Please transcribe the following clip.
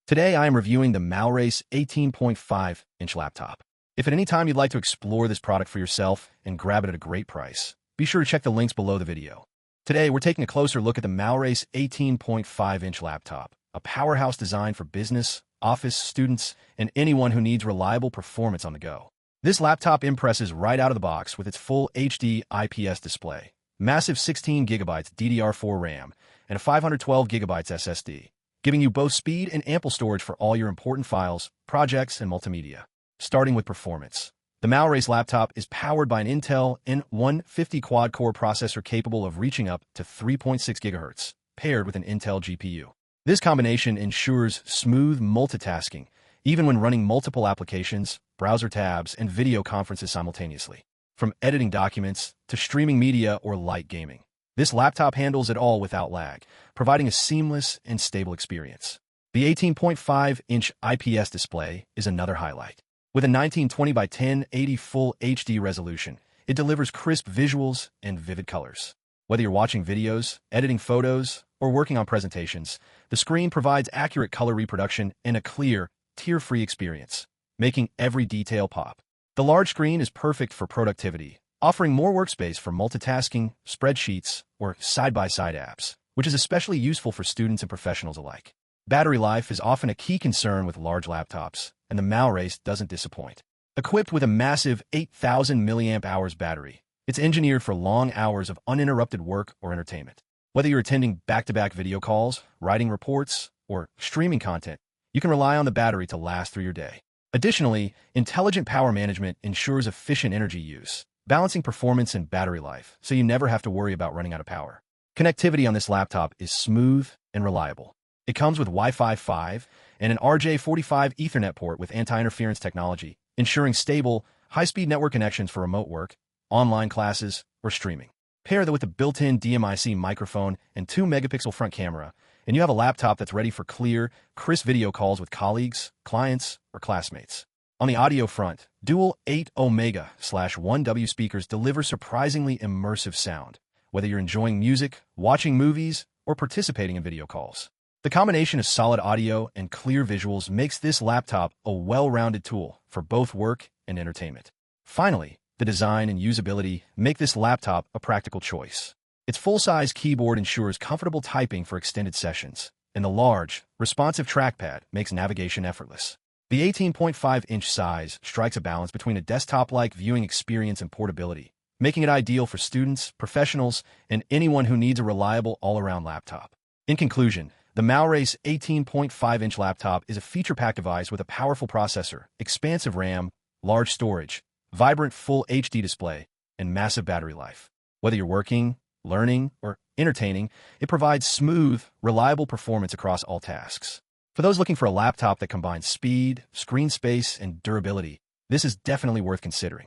Today I am reviewing the MALLRACE 18.5-inch laptop. If at any time you'd like to explore this product for yourself and grab it at a great price, be sure to check the links below the video. Today we're taking a closer look at the MALLRACE 18.5-inch laptop, a powerhouse designed for business, office, students, and anyone who needs reliable performance on the go. This laptop impresses right out of the box with its full HD IPS display, massive 16GB DDR4 RAM, and a 512GB SSD. Giving you both speed and ample storage for all your important files, projects, and multimedia. Starting with performance. The MALLRACE laptop is powered by an Intel N150 Quad-Core Processor capable of reaching up to 3.6 GHz, paired with an Intel GPU. This combination ensures smooth multitasking, even when running multiple applications, browser tabs, and video conferences simultaneously. From editing documents to streaming media or light gaming. This laptop handles it all without lag, providing a seamless and stable experience. The 18.5-inch IPS display is another highlight. With a 1920 by 1080 full HD resolution, it delivers crisp visuals and vivid colors. Whether you're watching videos, editing photos, or working on presentations, the screen provides accurate color reproduction and a clear, tear-free experience, making every detail pop. The large screen is perfect for productivity, offering more workspace for multitasking, spreadsheets, or side-by-side apps, which is especially useful for students and professionals alike. Battery life is often a key concern with large laptops, and the MALLRACE doesn't disappoint. Equipped with a massive 8,000 mAh battery, it's engineered for long hours of uninterrupted work or entertainment. Whether you're attending back-to-back video calls, writing reports, or streaming content, you can rely on the battery to last through your day. Additionally, intelligent power management ensures efficient energy use, balancing performance and battery life, so you never have to worry about running out of power. Connectivity on this laptop is smooth and reliable. It comes with Wi-Fi 5 and an RJ45 Ethernet port with anti-interference technology, ensuring stable, high-speed network connections for remote work, online classes, or streaming. Pair that with a built-in DMIC microphone and 2-megapixel front camera, and you have a laptop that's ready for clear, crisp video calls with colleagues, clients, or classmates. On the audio front, dual 8-Omega/1W speakers deliver surprisingly immersive sound, whether you're enjoying music, watching movies, or participating in video calls. The combination of solid audio and clear visuals makes this laptop a well-rounded tool for both work and entertainment. Finally, the design and usability make this laptop a practical choice. Its full-size keyboard ensures comfortable typing for extended sessions, and the large, responsive trackpad makes navigation effortless. The 18.5-inch size strikes a balance between a desktop-like viewing experience and portability, making it ideal for students, professionals, and anyone who needs a reliable all-around laptop. In conclusion, the MALLRACE 18.5-inch laptop is a feature-packed device with a powerful processor, expansive RAM, large storage, vibrant full HD display, and massive battery life. Whether you're working, learning, or entertaining, it provides smooth, reliable performance across all tasks. For those looking for a laptop that combines speed, screen space, and durability, this is definitely worth considering.